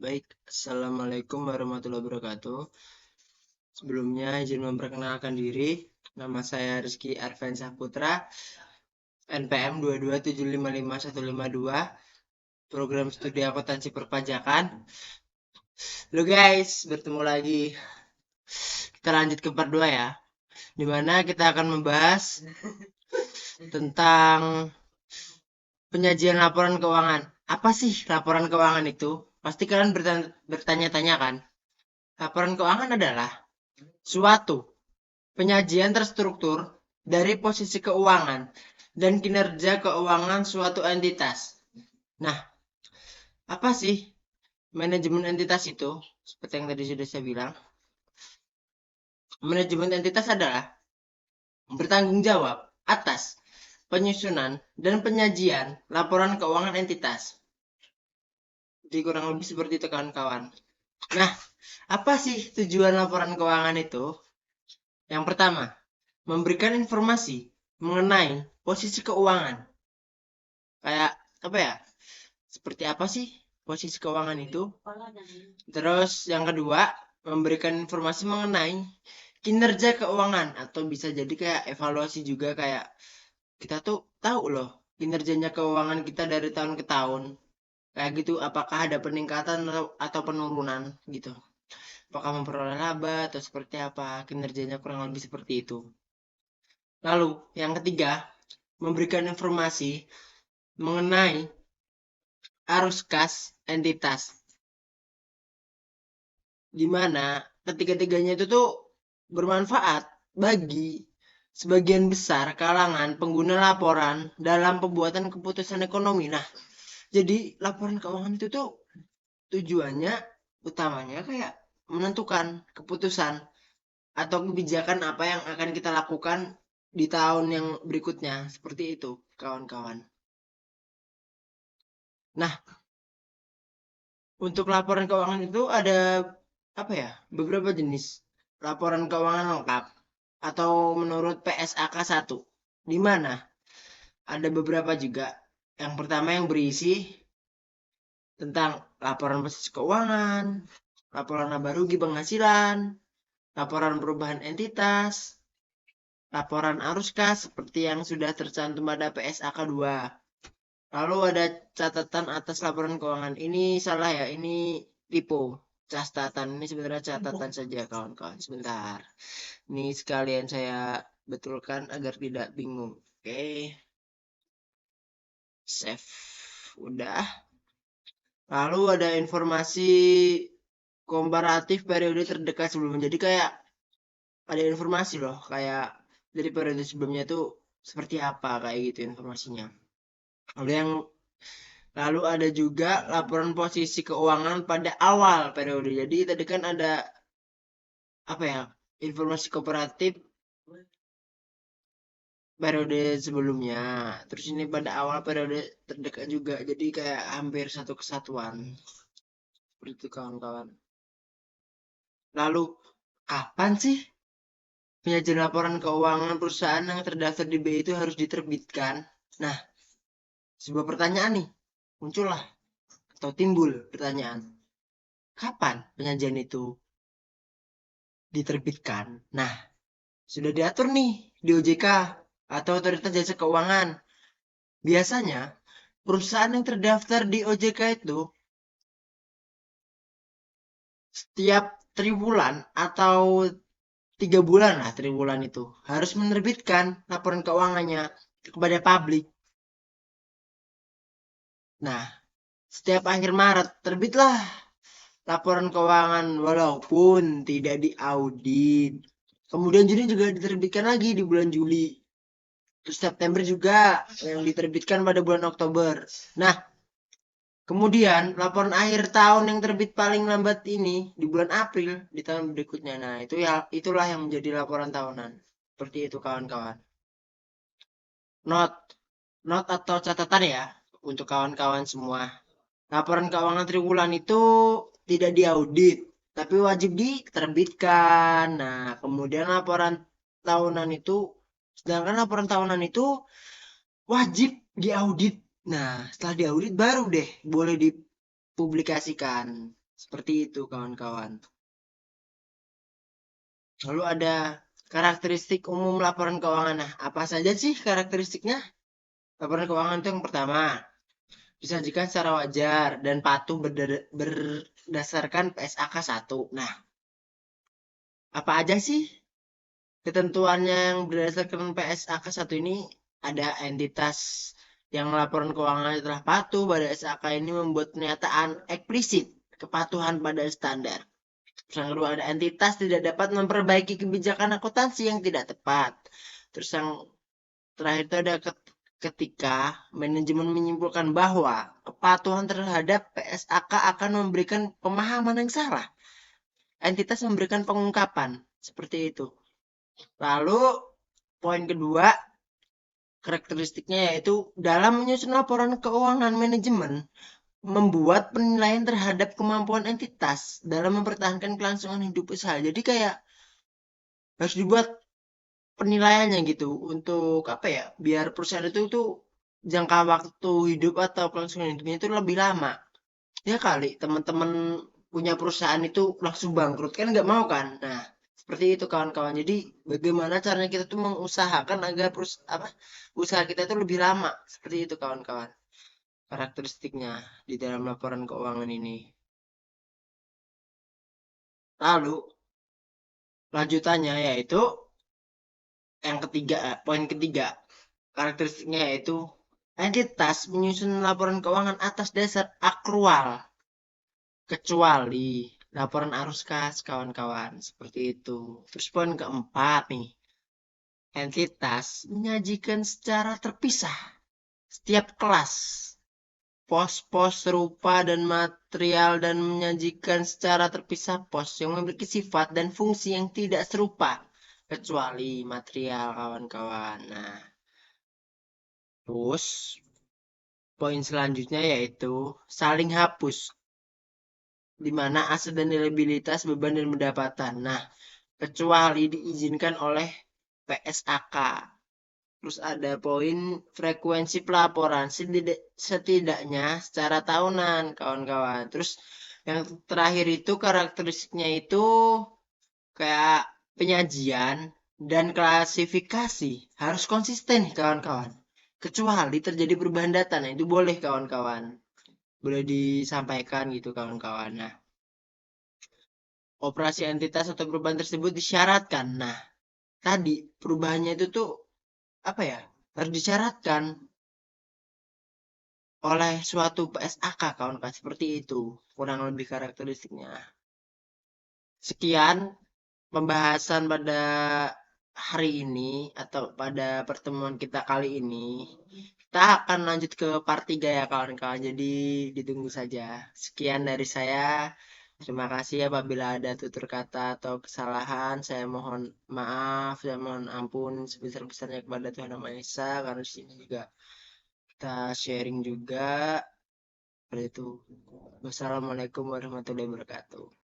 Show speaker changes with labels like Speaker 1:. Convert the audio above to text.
Speaker 1: Baik, Assalamualaikum warahmatullahi wabarakatuh. Sebelumnya izin memperkenalkan diri. Nama saya Rizky Arven Saputra, NPM 227555152, Program Studi Akuntansi Perpajakan. Halo guys, bertemu lagi. Kita lanjut ke part 2 ya, dimana kita akan membahas tentang penyajian laporan keuangan. Apa sih laporan keuangan itu? Pasti kalian bertanya-tanya kan? Laporan keuangan adalah suatu penyajian terstruktur dari posisi keuangan dan kinerja keuangan suatu entitas. Nah, apa sih manajemen entitas itu? Seperti yang tadi sudah saya bilang, manajemen entitas adalah bertanggung jawab atas penyusunan dan penyajian laporan keuangan entitas. Jadi kurang lebih seperti itu kawan-kawan. Nah, apa sih tujuan laporan keuangan itu? Yang pertama, memberikan informasi mengenai posisi keuangan. Kayak apa ya? Seperti apa sih posisi keuangan itu? Terus yang kedua, memberikan informasi mengenai kinerja keuangan atau bisa jadi kayak evaluasi juga kayak kita tuh tahu loh kinerjanya keuangan kita dari tahun ke tahun. Kayak gitu, apakah ada peningkatan atau penurunan gitu. Apakah memperoleh laba atau seperti apa, kinerjanya kurang lebih seperti itu. Lalu, yang ketiga, memberikan informasi mengenai arus kas entitas. Di mana ketiga-tiganya itu tuh bermanfaat bagi sebagian besar kalangan pengguna laporan dalam pembuatan keputusan ekonomi. Nah, jadi laporan keuangan itu tuh tujuannya utamanya kayak menentukan keputusan atau kebijakan apa yang akan kita lakukan di tahun yang berikutnya. Seperti itu, kawan-kawan. Nah, untuk laporan keuangan itu ada apa ya? Beberapa jenis laporan keuangan lengkap atau menurut PSAK 1. Di mana ada beberapa juga. Yang pertama yang berisi tentang laporan posisi keuangan, laporan laba rugi penghasilan, laporan perubahan entitas, laporan arus kas seperti yang sudah tercantum pada PSAK 2. Lalu ada catatan atas laporan keuangan. Ini salah ya, ini typo. Catatan ini sebenarnya catatan saja kawan-kawan. Sebentar. Ini sekalian saya betulkan agar tidak bingung. Oke, save. Udah. Lalu ada informasi komparatif periode terdekat sebelumnya. Jadi kayak ada informasi loh, kayak dari periode sebelumnya tuh seperti apa kayak gitu informasinya. Lalu yang Lalu ada juga laporan posisi keuangan pada awal periode. Jadi tadi kan ada apa ya? Informasi kooperatif periode sebelumnya. Terus ini pada awal periode terdekat juga. Jadi kayak hampir satu kesatuan. Seperti itu kawan-kawan. Lalu kapan sih penyajian laporan keuangan perusahaan yang terdaftar di BI itu harus diterbitkan? Nah, sebuah pertanyaan nih muncullah atau timbul pertanyaan. Kapan penyajian itu diterbitkan? Nah, sudah diatur nih di OJK atau Otoritas Jasa Keuangan. Biasanya perusahaan yang terdaftar di OJK itu setiap triwulan atau 3 bulan lah triwulan itu harus menerbitkan laporan keuangannya kepada publik. Nah, setiap akhir Maret terbitlah laporan keuangan walaupun tidak diaudit. Kemudian Juni juga diterbitkan lagi di bulan Juli. Terus September juga yang diterbitkan pada bulan Oktober. Nah, kemudian laporan akhir tahun yang terbit paling lambat ini di bulan April di tahun berikutnya. Nah, itulah yang menjadi laporan tahunan. Seperti itu kawan-kawan. Not not atau catatan ya untuk kawan-kawan semua. Laporan keuangan triwulan itu tidak diaudit, tapi wajib diterbitkan. Nah, kemudian laporan tahunan itu sedangkan laporan tahunan itu wajib diaudit. Nah, setelah diaudit baru deh boleh dipublikasikan. Seperti itu kawan-kawan. Lalu ada karakteristik umum laporan keuangan. Nah, apa saja sih karakteristiknya? Laporan keuangan itu yang pertama, disajikan secara wajar dan patuh berdasarkan PSAK 1. Nah, apa aja sih ketentuannya yang berdasarkan PSAK 1 ini? Ada entitas yang laporan keuangan telah patuh pada SAK ini membuat pernyataan eksplisit kepatuhan pada standar. Terus yang kedua, ada entitas tidak dapat memperbaiki kebijakan akuntansi yang tidak tepat. Terus yang terakhir itu ada ketika manajemen menyimpulkan bahwa kepatuhan terhadap PSAK akan memberikan pemahaman yang salah. Entitas memberikan pengungkapan seperti itu. Lalu poin kedua, karakteristiknya yaitu dalam menyusun laporan keuangan manajemen membuat penilaian terhadap kemampuan entitas dalam mempertahankan kelangsungan hidup usaha. Jadi kayak harus dibuat penilaiannya gitu untuk apa ya? Biar perusahaan itu tuh jangka waktu hidup atau kelangsungan hidupnya itu lebih lama. Ya kali teman-teman punya perusahaan itu langsung bangkrut kan nggak mau kan? Nah, seperti itu kawan-kawan. Jadi bagaimana caranya kita tuh mengusahakan agar usaha kita itu lebih lama. Seperti itu kawan-kawan. Karakteristiknya di dalam laporan keuangan ini. Lalu lanjutannya yaitu yang ketiga, poin ketiga. Karakteristiknya yaitu entitas menyusun laporan keuangan atas dasar akrual kecuali laporan arus kas kawan-kawan seperti itu. Terus poin keempat nih, entitas menyajikan secara terpisah setiap kelas pos-pos serupa dan material dan menyajikan secara terpisah pos yang memiliki sifat dan fungsi yang tidak serupa kecuali material kawan-kawan. Nah, terus poin selanjutnya yaitu saling hapus di mana aset dan liabilitas beban dan pendapatan. Nah, kecuali diizinkan oleh PSAK. Terus ada poin frekuensi pelaporan setidaknya secara tahunan kawan-kawan. Terus yang terakhir itu karakteristiknya itu kayak penyajian dan klasifikasi harus konsisten kawan-kawan. Kecuali terjadi perubahan data. Nah, itu boleh kawan-kawan. Boleh disampaikan gitu kawan-kawan. Nah, operasi entitas atau perubahan tersebut disyaratkan. Nah, tadi perubahannya itu tuh apa ya? Harus disyaratkan oleh suatu PSAK kawan-kawan seperti itu. Kurang lebih karakteristiknya. Sekian pembahasan pada hari ini atau pada pertemuan kita kali ini. Kita akan lanjut ke part 3 ya kawan-kawan. Jadi ditunggu saja. Sekian dari saya. Terima kasih apabila ada tutur kata atau kesalahan. Saya mohon maaf, saya mohon ampun sebesar-besarnya kepada Tuhan Yang Maha Esa. Karena di sini juga kita sharing juga. Seperti itu. Wassalamualaikum warahmatullahi wabarakatuh.